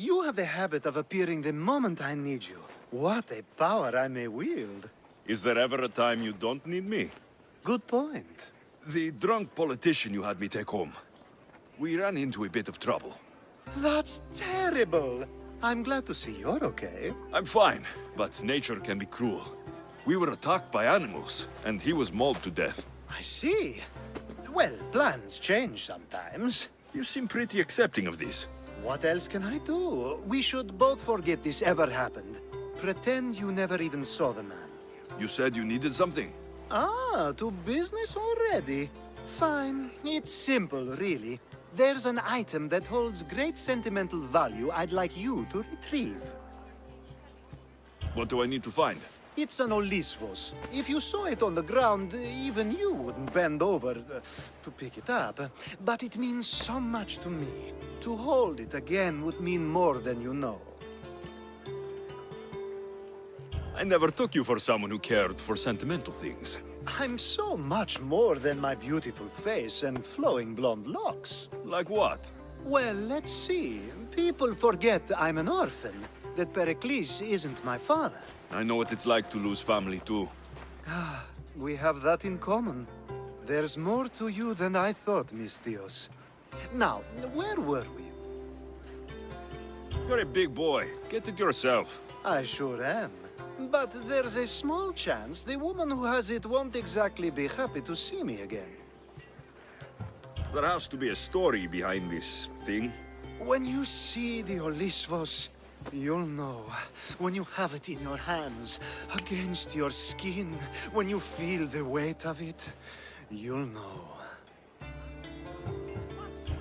You have the habit of appearing the moment I need you. What a power I may wield. Is there ever a time you don't need me? Good point. The drunk politician you had me take home. We ran into a bit of trouble. That's terrible. I'm glad to see you're okay. I'm fine, but nature can be cruel. We were attacked by animals, and he was mauled to death. I see. Well, plans change sometimes. You seem pretty accepting of this. What else can I do? We should both forget this ever happened. Pretend you never even saw the man. You said you needed something. Ah, to business already? Fine. It's simple, really. There's an item that holds great sentimental value I'd like you to retrieve. What do I need to find? It's an Olyssvos. If you saw it on the ground, even you wouldn't bend over to pick it up. But it means so much to me. To hold it again would mean more than you know. I never took you for someone who cared for sentimental things. I'm so much more than my beautiful face and flowing blonde locks. Like what? Well, let's see. People forget I'm an orphan, that Pericles isn't my father. I know what it's like to lose family too. Ah, we have that in common. There's more to you than I thought, Mistios. Now, where were we? You're a big boy. Get it yourself. I sure am. But there's a small chance the woman who has it won't exactly be happy to see me again. There has to be a story behind this thing. When you see the Olyssvos, you'll know. When you have it in your hands, against your skin, when you feel the weight of it, you'll know.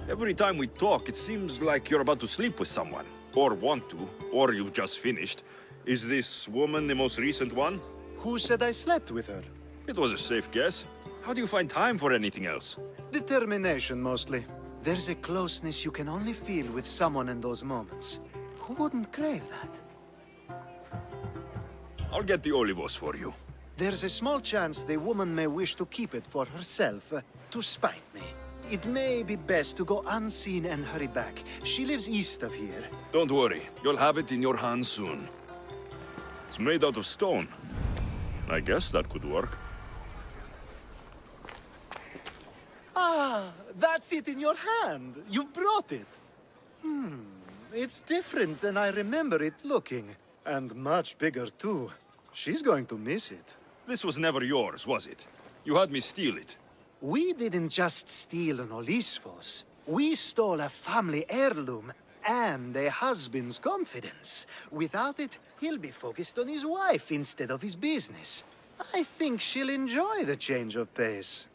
Every time we talk, it seems like you're about to sleep with someone. Or want to, or you've just finished. Is this woman the most recent one? Who said I slept with her? It was a safe guess. How do you find time for anything else? Determination, mostly. There's a closeness you can only feel with someone in those moments. Who wouldn't crave that? I'll get the olivos for you. There's a small chance the woman may wish to keep it for herself, to spite me. It may be best to go unseen and hurry back. She lives east of here. Don't worry, you'll have it in your hands soon. It's made out of stone. I guess that could work. Ah, that's it in your hand. You brought it. It's different than I remember it looking. And much bigger, too. She's going to miss it. This was never yours, was it? You had me steal it. We didn't just steal an Olyssvos. We stole a family heirloom and a husband's confidence. Without it, he'll be focused on his wife instead of his business. I think she'll enjoy the change of pace.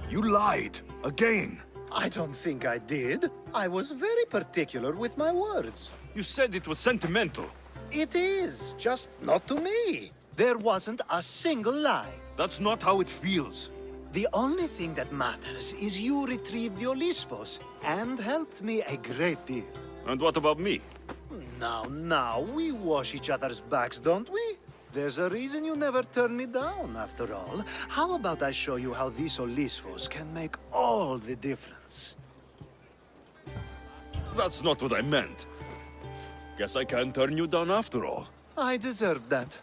You lied. Again. I don't think I did. I was very particular with my words. You said it was sentimental. It is, just not to me. There wasn't a single lie. That's not how it feels. The only thing that matters is you retrieved the Olyssvos and helped me a great deal. And what about me? Now, we wash each other's backs, don't we? There's a reason you never turn me down, after all. How about I show you how these Olyssvos can make all the difference? That's not what I meant. Guess I can't turn you down after all. I deserved that.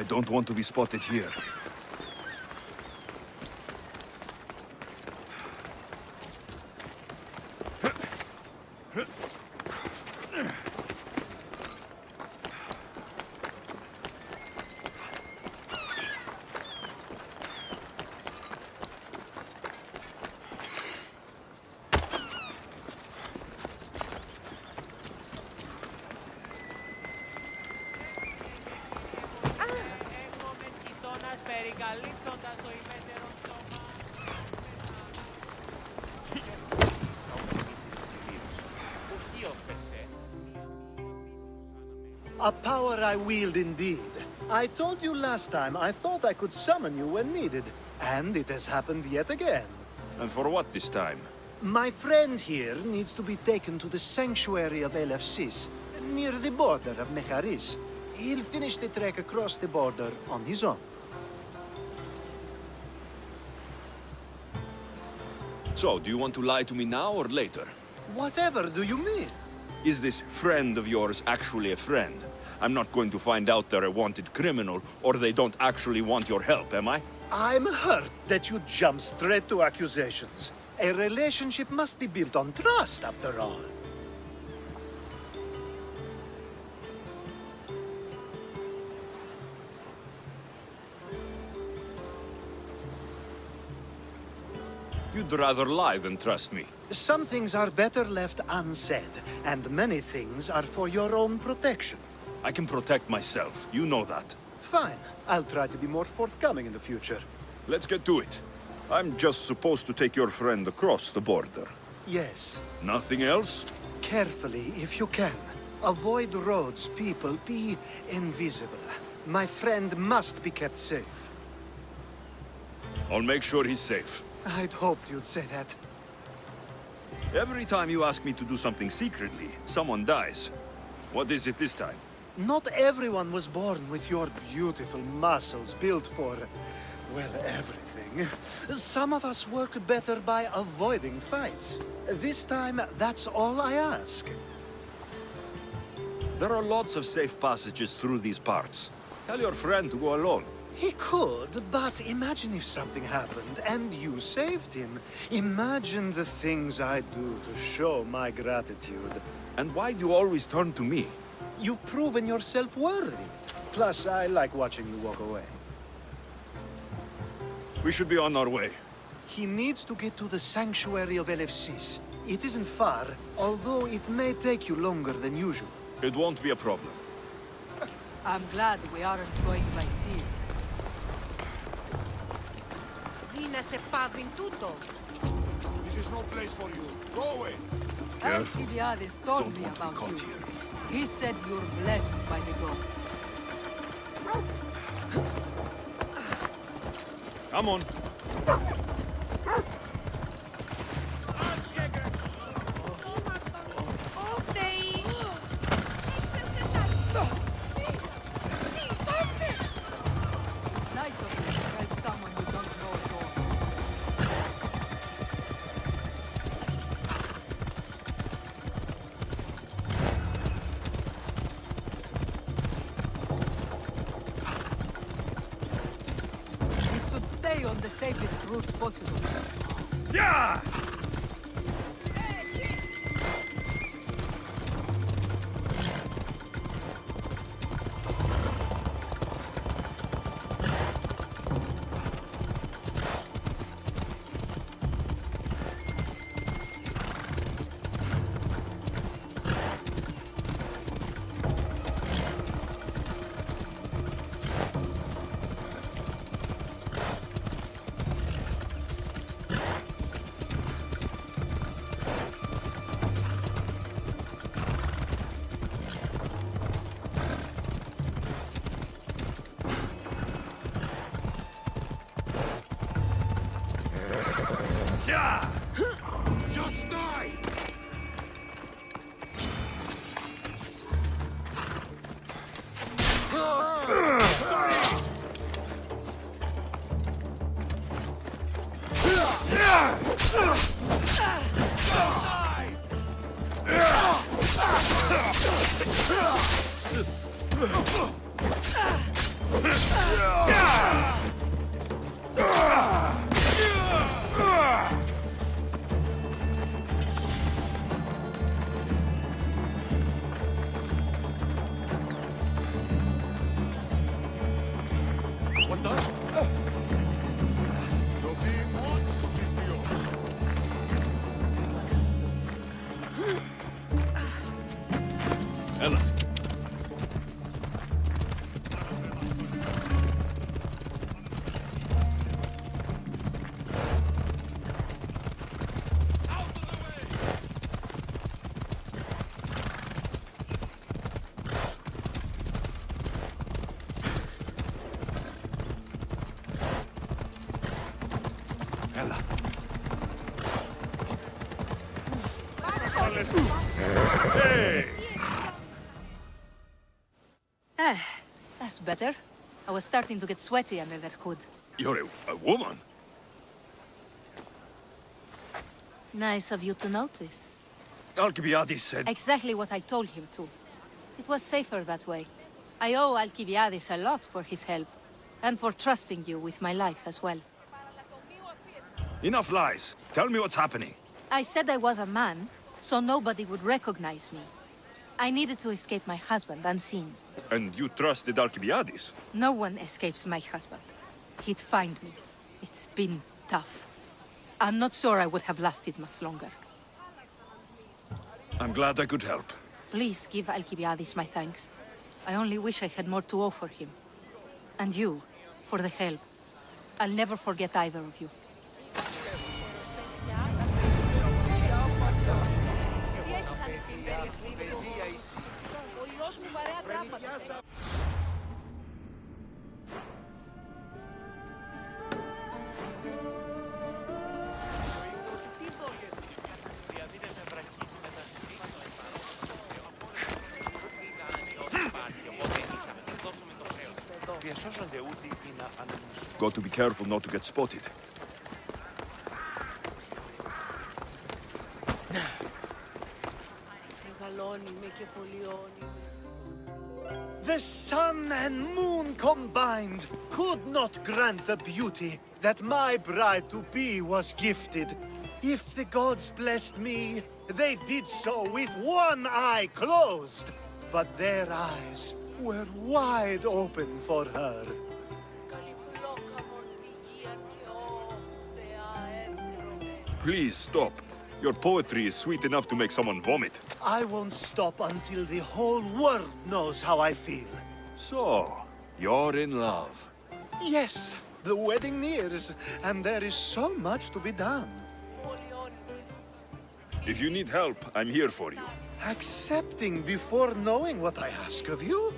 don't want to be spotted here. A power I wield indeed. I told you last time I thought I could summon you when needed, and it has happened yet again. And for what this time? My friend here needs to be taken to the sanctuary of Elefsis, near the border of Mecharis. He'll finish the trek across the border on his own. So, do you want to lie to me now or later? Whatever do you mean? Is this friend of yours actually a friend? I'm not going to find out they're a wanted criminal, or they don't actually want your help, am I? I'm hurt that you jump straight to accusations. A relationship must be built on trust, after all. You'd rather lie than trust me. Some things are better left unsaid, and many things are for your own protection. I can protect myself, you know that. Fine. I'll try to be more forthcoming in the future. Let's get to it. I'm just supposed to take your friend across the border. Yes. Nothing else? Carefully, if you can. Avoid roads, people, be invisible. My friend must be kept safe. I'll make sure he's safe. I'd hoped you'd say that. Every time you ask me to do something secretly, someone dies. What is it this time? Not everyone was born with your beautiful muscles built for, well, everything. Some of us work better by avoiding fights. This time, that's all I ask. There are lots of safe passages through these parts. Tell your friend to go alone. He could, but imagine if something happened and you saved him. Imagine the things I'd do to show my gratitude. And why do you always turn to me? You've proven yourself worthy. Plus, I like watching you walk away. We should be on our way. He needs to get to the sanctuary of Elefsis. It isn't far, although it may take you longer than usual. It won't be a problem. I'm glad we aren't going by sea. This is no place for you. Go away. Careful. Alcibiades told Don't me want to be about caught you. here. He said you're blessed by the gods. Come on. It's nice of you to help someone you don't know at all. We should stay on the safest route possible. Yeah! Yeah! Just die! What does? Ella. Ella. Hey! That's better. I was starting to get sweaty under that hood. You're a woman? Nice of you to notice. Alcibiades said... Exactly what I told him to. It was safer that way. I owe Alcibiades a lot for his help, and for trusting you with my life as well. Enough lies. Tell me what's happening. I said I was a man, so nobody would recognize me. I needed to escape my husband unseen. And you trusted Alcibiades? No one escapes my husband. He'd find me. It's been tough. I'm not sure I would have lasted much longer. I'm glad I could help. Please give Alcibiades my thanks. I only wish I had more to offer him. And you, for the help. I'll never forget either of you. Got to be careful not to get spotted. The sun and moon combined could not grant the beauty that my bride-to-be was gifted. If the gods blessed me, they did so with one eye closed. But their eyes were wide open for her. Please stop. Your poetry is sweet enough to make someone vomit. I won't stop until the whole world knows how I feel. So, you're in love. Yes, the wedding nears, and there is so much to be done. If you need help, I'm here for you. Accepting before knowing what I ask of you?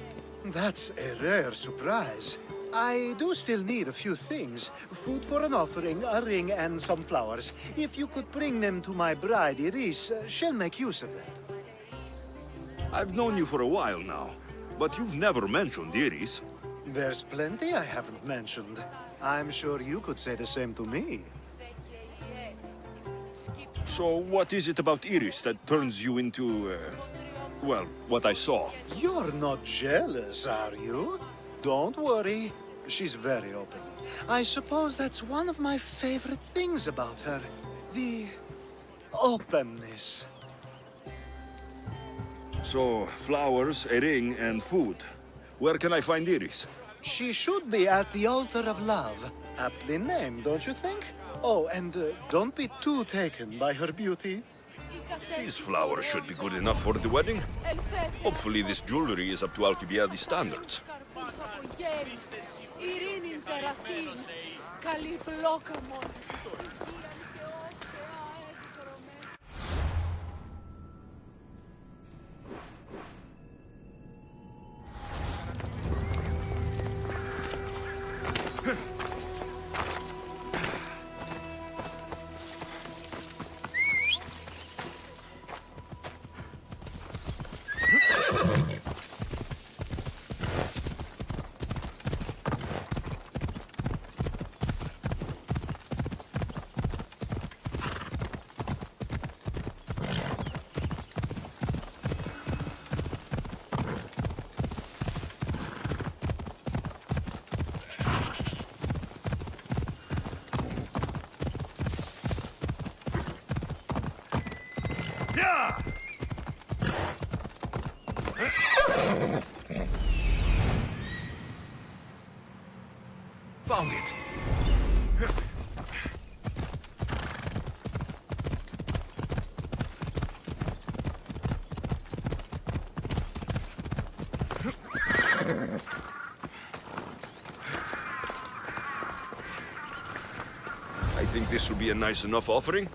That's a rare surprise. I do still need a few things. Food for an offering, a ring, and some flowers. If you could bring them to my bride, Iris, she'll make use of them. I've known you for a while now, but you've never mentioned Iris. There's plenty I haven't mentioned. I'm sure you could say the same to me. So what is it about Iris that turns you into, well, what I saw? You're not jealous, are you? Don't worry. She's very open. I suppose that's one of my favorite things about her. The openness. So, flowers, a ring, and food. Where can I find Iris? She should be at the altar of love. Aptly named, don't you think? Oh, and don't be too taken by her beauty. These flowers should be good enough for the wedding. Hopefully this jewelry is up to Alcibiades' standards. Found it. I think this will be a nice enough offering.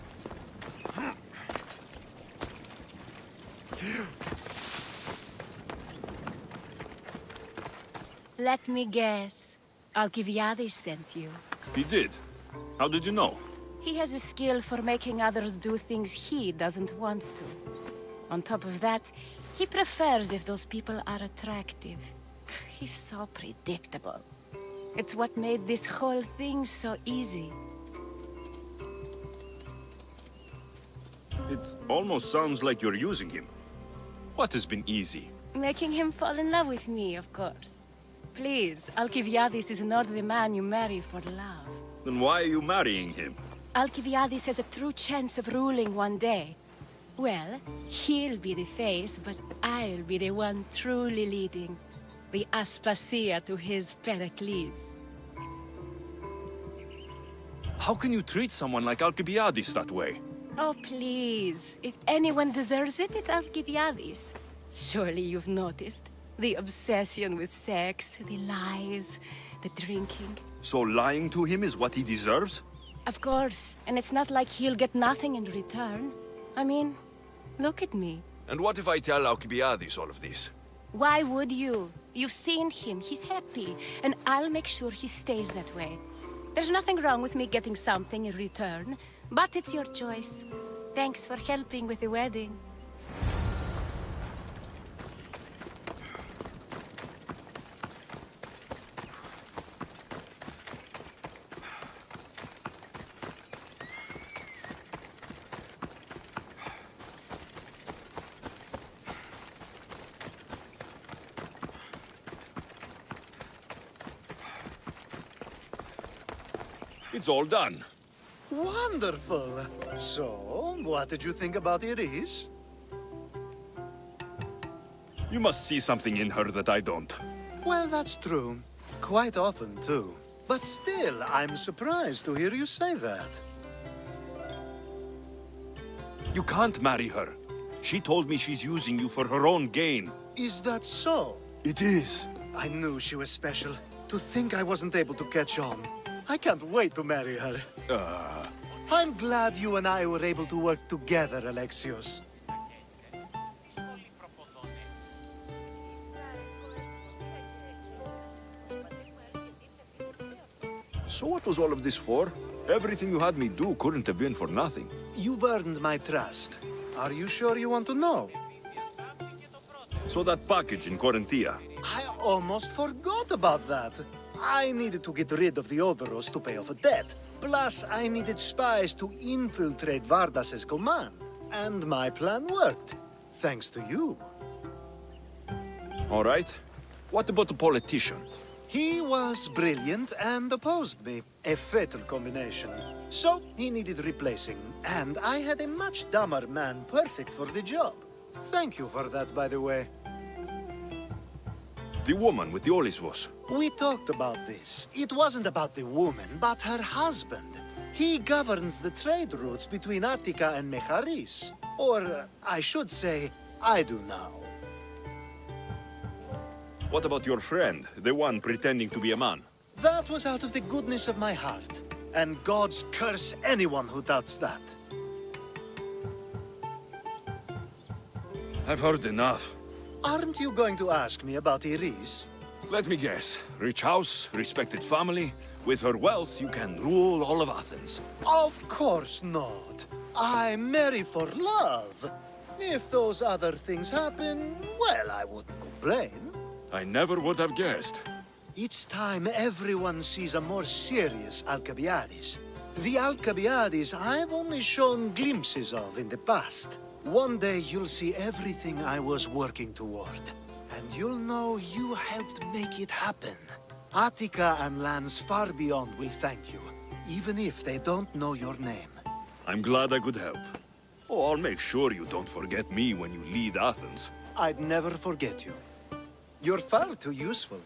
Let me guess. Alcibiades sent you. He did. How did you know? He has a skill for making others do things he doesn't want to. On top of that, he prefers if those people are attractive. He's so predictable. It's what made this whole thing so easy. It almost sounds like you're using him. What has been easy? Making him fall in love with me, of course. Please, Alcibiades is not the man you marry for love. Then why are you marrying him? Alcibiades has a true chance of ruling one day. Well, he'll be the face, but I'll be the one truly leading. The Aspasia to his Pericles. How can you treat someone like Alcibiades that way? Oh, please. If anyone deserves it, it's Alcibiades. Surely you've noticed. The obsession with sex, the lies, the drinking. So lying to him is what he deserves? Of course, and it's not like he'll get nothing in return. I mean, look at me. And what if I tell Alcibiades all of this? Why would you? You've seen him, he's happy, and I'll make sure he stays that way. There's nothing wrong with me getting something in return, but it's your choice. Thanks for helping with the wedding. It's all done. Wonderful. So, what did you think about Iris? You must see something in her that I don't. Well, that's true. Quite often, too. But still, I'm surprised to hear you say that. You can't marry her. She told me she's using you for her own gain. Is that so? It is. I knew she was special. To think I wasn't able to catch on. I can't wait to marry her. I'm glad you and I were able to work together, Alexios. So what was all of this for? Everything you had me do couldn't have been for nothing. You've earned my trust. Are you sure you want to know? So that package in Corinthia. I almost forgot about that. I needed to get rid of the Odoros to pay off a debt. Plus, I needed spies to infiltrate Vardas's command. And my plan worked. Thanks to you. All right. What about the politician? He was brilliant and opposed me. A fatal combination. So, he needed replacing. And I had a much dumber man perfect for the job. Thank you for that, by the way. The woman with the Olyssvos. We talked about this. It wasn't about the woman, but her husband. He governs the trade routes between Attica and Mecharis. Or, I should say, I do now. What about your friend, the one pretending to be a man? That was out of the goodness of my heart. And gods curse anyone who doubts that. I've heard enough. Aren't you going to ask me about Iris? Let me guess. Rich house, respected family. With her wealth, you can rule all of Athens. Of course not. I marry for love. If those other things happen, well, I wouldn't complain. I never would have guessed. Each time everyone sees a more serious Alcibiades. The Alcibiades I've only shown glimpses of in the past. One day you'll see everything I was working toward. And you'll know you helped make it happen. Attica and lands far beyond will thank you, even if they don't know your name. I'm glad I could help. Oh, I'll make sure you don't forget me when you lead Athens. I'd never forget you. You're far too useful.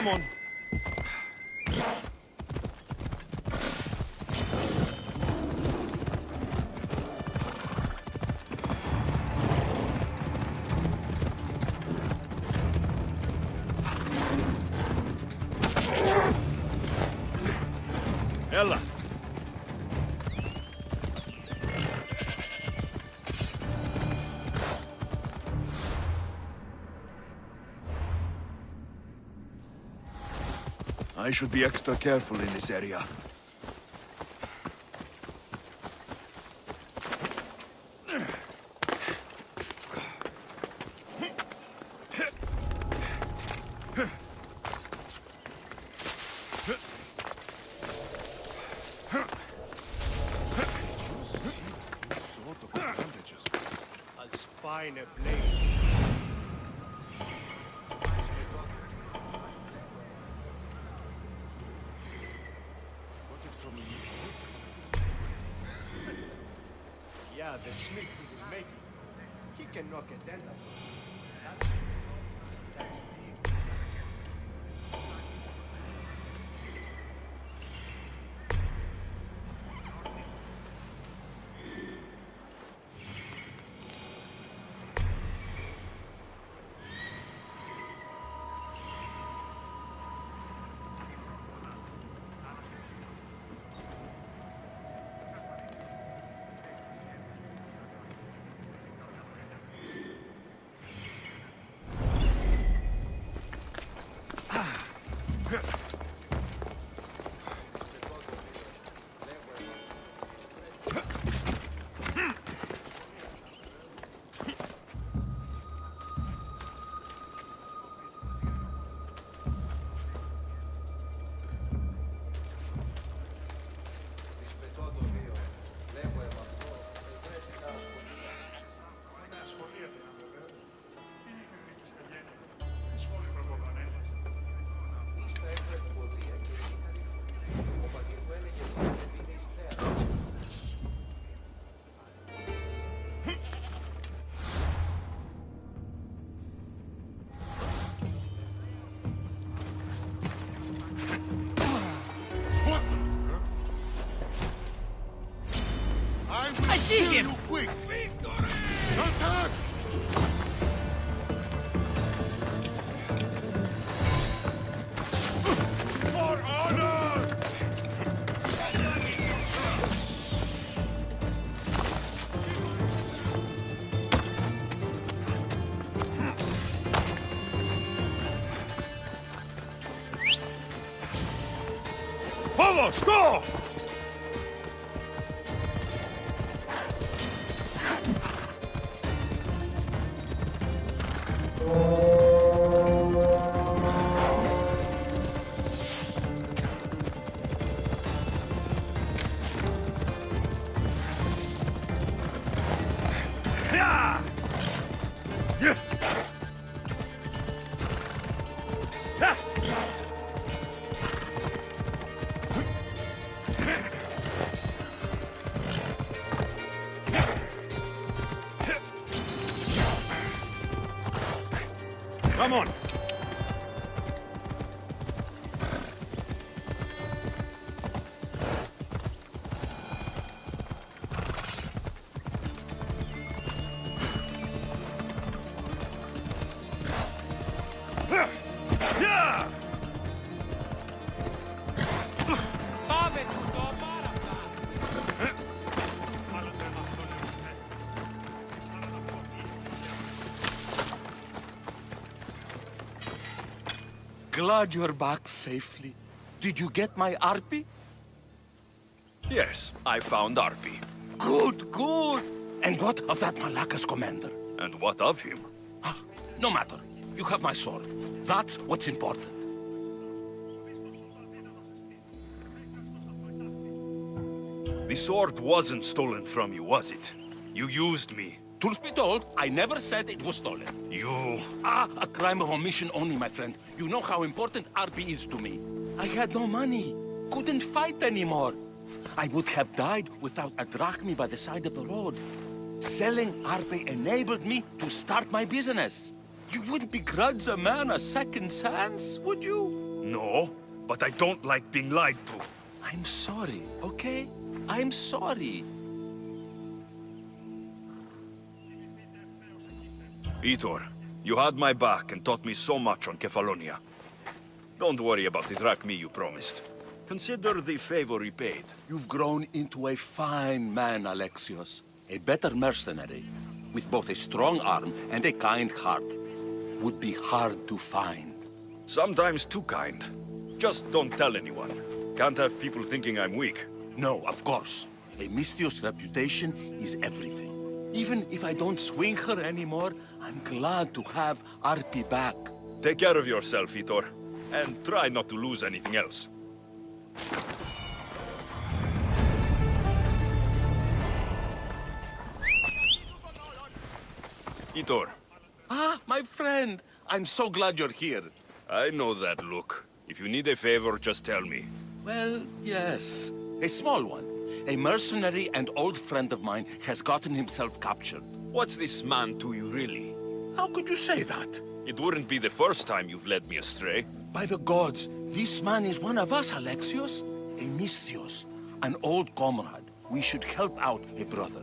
Come on. Ella. I should be extra careful in this area. As fine a blade. Yeah, the smith who will make it. He can knock a dent out. see him! Quick! Attack! For honor! Vamos, go! Yeah! Yeah! Ah! Come on! Yeah! Glad you're back safely. Did you get my Arpy? Yes, I found Arpi. Good, good. And what of that Malacca's commander? And what of him? Ah, no matter. You have my sword. That's what's important. The sword wasn't stolen from you, was it? You used me. Truth be told, I never said it was stolen. You... Ah, a crime of omission only, my friend. You know how important Arpy is to me. I had no money. Couldn't fight anymore. I would have died without a drachmi by the side of the road. Selling Arpy enabled me to start my business. You wouldn't begrudge a man a second chance, would you? No, but I don't like being lied to. I'm sorry, okay? I'm sorry. Itor, you had my back and taught me so much on Kefalonia. Don't worry about the drachmi you promised. Consider the favor repaid. You've grown into a fine man, Alexios. A better mercenary, with both a strong arm and a kind heart. Would be hard to find. Sometimes too kind. Just don't tell anyone. Can't have people thinking I'm weak. No, of course. A Misthios reputation is everything. Even if I don't swing her anymore, I'm glad to have Arpy back. Take care of yourself, Itor. And try not to lose anything else. Itor, Ah, my friend! I'm so glad you're here. I know that look. If you need a favor, just tell me. Well, yes. A small one. A mercenary and old friend of mine has gotten himself captured. What's this man to you, really? How could you say that? It wouldn't be the first time you've led me astray. By the gods, this man is one of us, Alexios. A Misthios. An old comrade. We should help out a brother.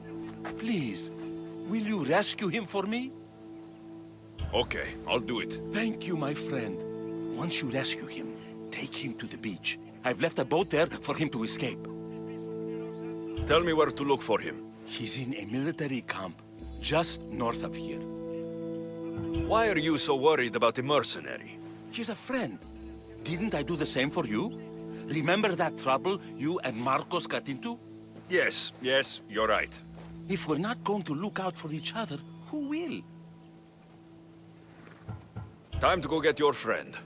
Please, will you rescue him for me? Okay, I'll do it. Thank you, my friend. Once you rescue him, take him to the beach. I've left a boat there for him to escape. Tell me where to look for him. He's in a military camp just north of here. Why are you so worried about a mercenary? He's a friend. Didn't I do the same for you? Remember that trouble you and Marcos got into? Yes, you're right. If we're not going to look out for each other, who will? Time to go get your friend.